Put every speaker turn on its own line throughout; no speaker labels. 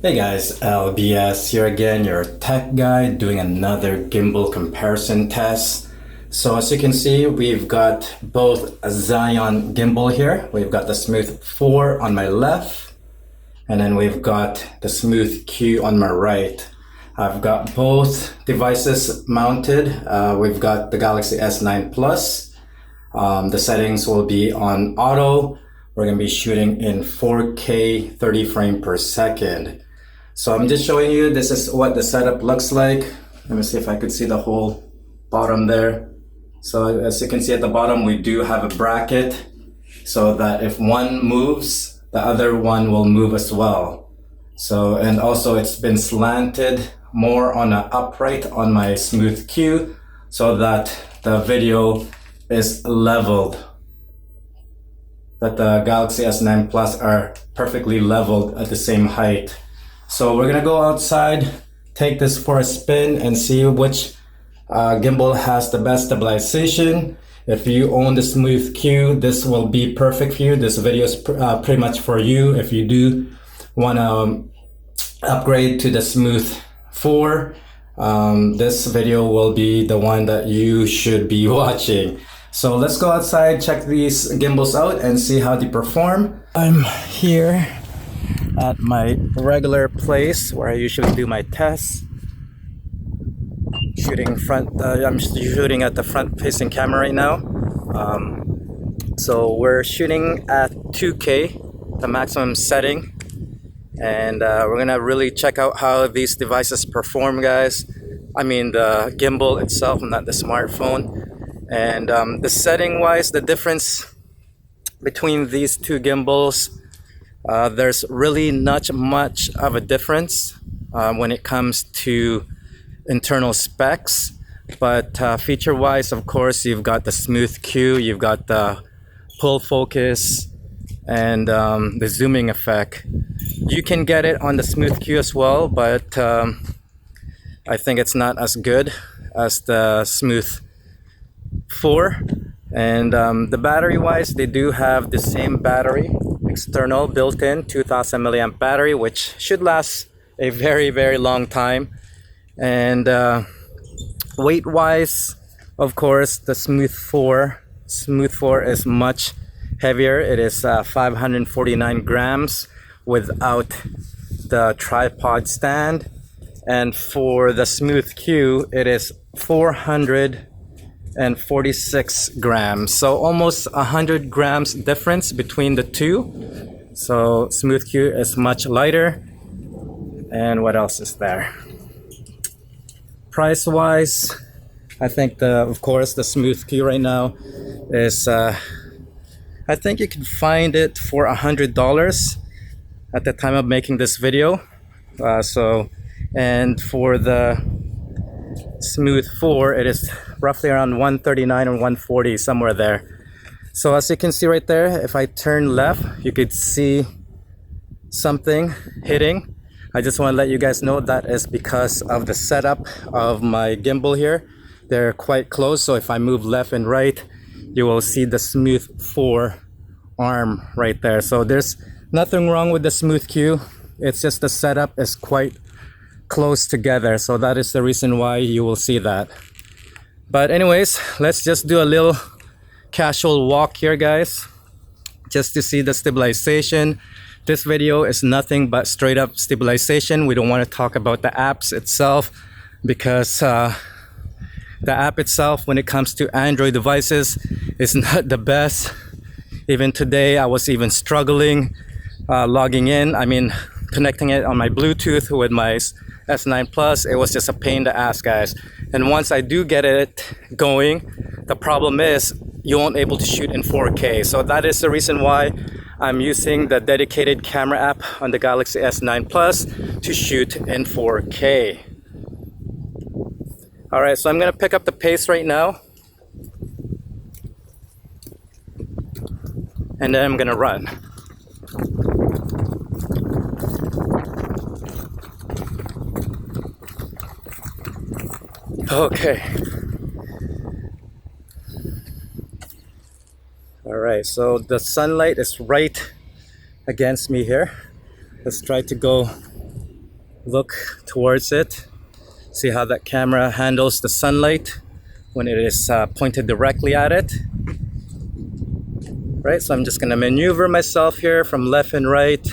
Hey guys, LBS here again, your tech guide, doing another gimbal comparison test. So as you can see, we've got both a Zhiyun gimbal here. We've got the Smooth 4 on my left, and then we've got the Smooth Q on my right. I've got both devices mounted. We've got the Galaxy S9 Plus. The settings will be on auto. We're going to be shooting in 4K 30 frames per second. So I'm just showing you, this is what the setup looks like. Let me see if I could see the whole bottom there. So as you can see at the bottom, we do have a bracket so that if one moves, the other one will move as well. So, and also it's been slanted more on an upright on my Smooth Q so that the video is leveled. That the Galaxy S9 Plus are perfectly leveled at the same height. So we're gonna go outside, take this for a spin and see which gimbal has the best stabilization. If you own the Smooth Q, this will be perfect for you. This video is pretty much for you. If you do wanna upgrade to the Smooth 4, this video will be the one that you should be watching. So let's go outside, check these gimbals out and see how they perform. I'm here at my regular place where I usually do my tests. I'm shooting at the front facing camera right now. So we're shooting at 2K, the maximum setting. And we're gonna really check out how these devices perform, guys. I mean the gimbal itself, not the smartphone. And the setting wise, the difference between these two gimbals, there's really not much of a difference when it comes to internal specs. But feature wise, of course, you've got the Smooth Q, you've got the pull focus and the zooming effect. You can get it on the Smooth Q as well, but I think it's not as good as the Smooth 4. And the battery wise, they do have the same battery, external built-in 2000 milliamp battery, which should last a very long time. And weight wise, of course, the Smooth 4 is much heavier. It is 549 grams without the tripod stand. And for the Smooth Q, it is 446 grams, so almost 100 grams difference between the two. So Smooth Q is much lighter. And what else is there? Price wise, I think of course the Smooth Q right now is I think you can find it for $100 at the time of making this video. And for the Smooth 4, it is roughly around 139 or 140, somewhere there. So as you can see right there, if I turn left, you could see something hitting. I just want to let you guys know that is because of the setup of my gimbal here. They're quite close, so if I move left and right, you will see the Smooth 4 arm right there. So there's nothing wrong with the Smooth Q. It's just the setup is quite close together, so that is the reason why you will see that. But anyways, let's just do a little casual walk here, guys, just to see the stabilization. This video is nothing but straight up stabilization. We don't want to talk about the apps itself because the app itself, when it comes to Android devices, is not the best. Even today, I was even struggling logging in. I mean, connecting it on my Bluetooth with my S9 Plus, it was just a pain to ask, guys. And once I do get it going, the problem is you won't able to shoot in 4K. So that is the reason why I'm using the dedicated camera app on the Galaxy S9 Plus to shoot in 4K. All right, so I'm gonna pick up the pace right now. And then I'm gonna run. Okay. All right, so the sunlight is right against me here. Let's try to go look towards it. See how that camera handles the sunlight when it is pointed directly at it. Right, so I'm just gonna maneuver myself here from left and right.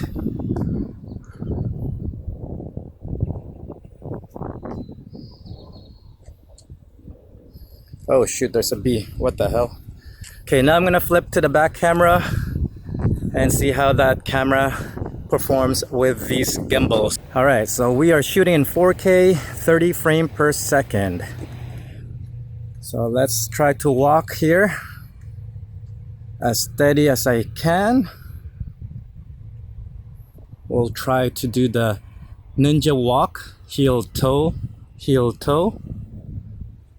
Oh shoot, there's a bee. What the hell? Okay, now I'm gonna flip to the back camera and see how that camera performs with these gimbals. All right, so we are shooting in 4K, 30 frames per second. So let's try to walk here as steady as I can. We'll try to do the ninja walk, heel toe,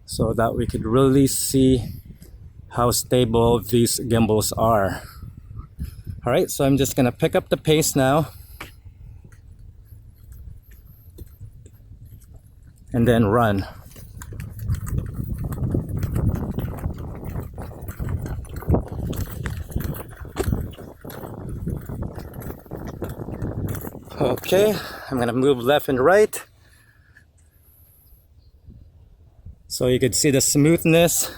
so that we could really see how stable these gimbals are. All right, so I'm just gonna pick up the pace now and then run. Okay, I'm gonna move left and right so you could see the smoothness,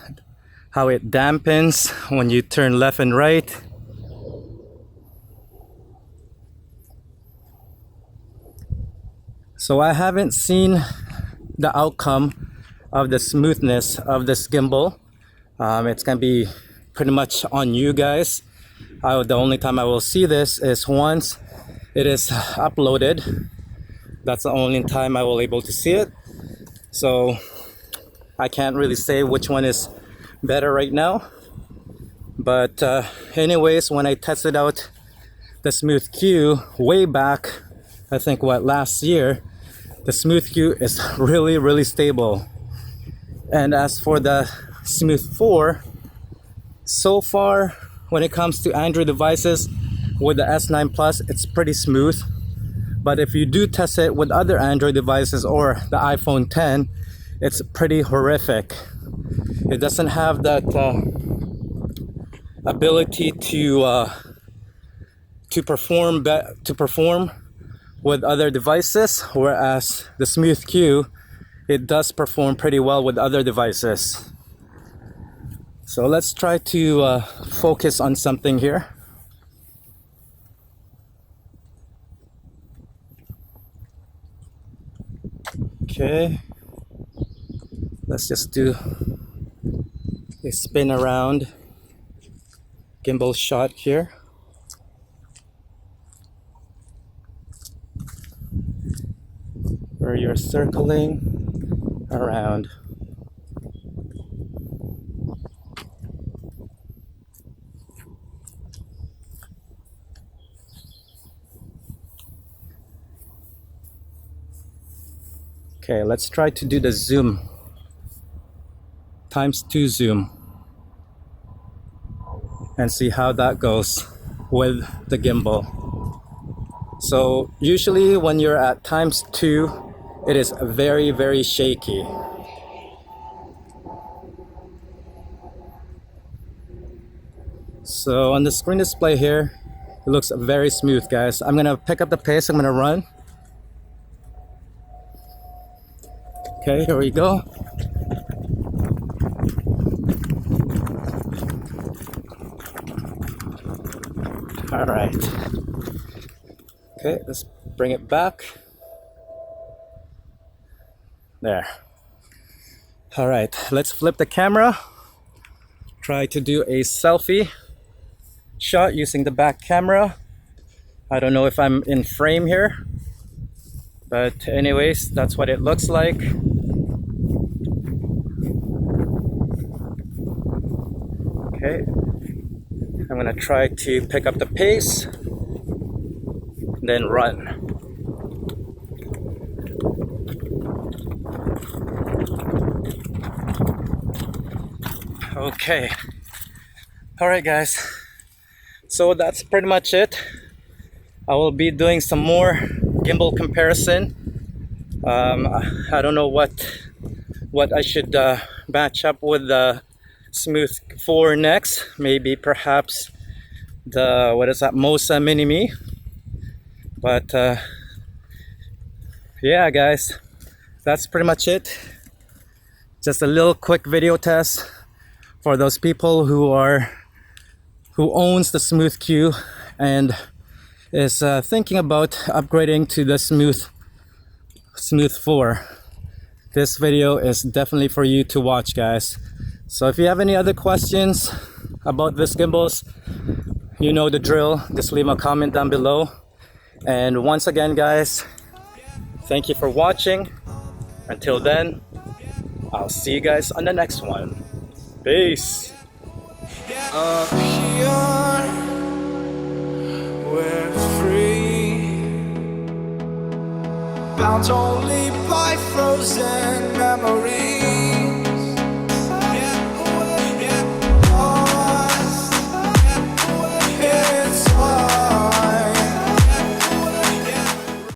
how it dampens when you turn left and right. So I haven't seen the outcome of the smoothness of this gimbal. It's gonna be pretty much on you guys. The only time I will see this is once it is uploaded. That's the only time I will able to see it. So I can't really say which one is better right now. But anyways, when I tested out the Smooth Q way back, I think last year, the Smooth Q is really stable. And as for the Smooth 4, so far when it comes to Android devices with the S9 Plus, it's pretty smooth. But if you do test it with other Android devices or the iPhone 10, it's pretty horrific. It doesn't have that ability to perform with other devices, whereas the Smooth Q, it does perform pretty well with other devices. So let's try to focus on something here. Okay, let's just do a spin around gimbal shot here. Where you're circling around. Okay, let's try to do the zoom ×2 zoom and see how that goes with the gimbal. So usually when you're at ×2, it is very shaky. So on the screen display here, it looks very smooth, guys. I'm gonna pick up the pace, I'm gonna run. Okay, here we go. All right. Okay, let's bring it back. There. All right, let's flip the camera. Try to do a selfie shot using the back camera. I don't know if I'm in frame here, but anyways, that's what it looks like. Okay, I'm gonna try to pick up the pace, then run. Okay, all right guys, so that's pretty much it. I will be doing some more gimbal comparison. I don't know what I should match up with the Smooth 4 next. Maybe perhaps the Mosa Mini Me. But yeah, guys, that's pretty much it. Just a little quick video test for those people who owns the Smooth Q and is thinking about upgrading to the Smooth 4. This video is definitely for you to watch, guys. So if you have any other questions about this gimbals, you know the drill, just leave a comment down below. And once again, guys, thank you for watching. Until then, I'll see you guys on the next one. Peace.
Up here, we're free, bound only by frozen memories.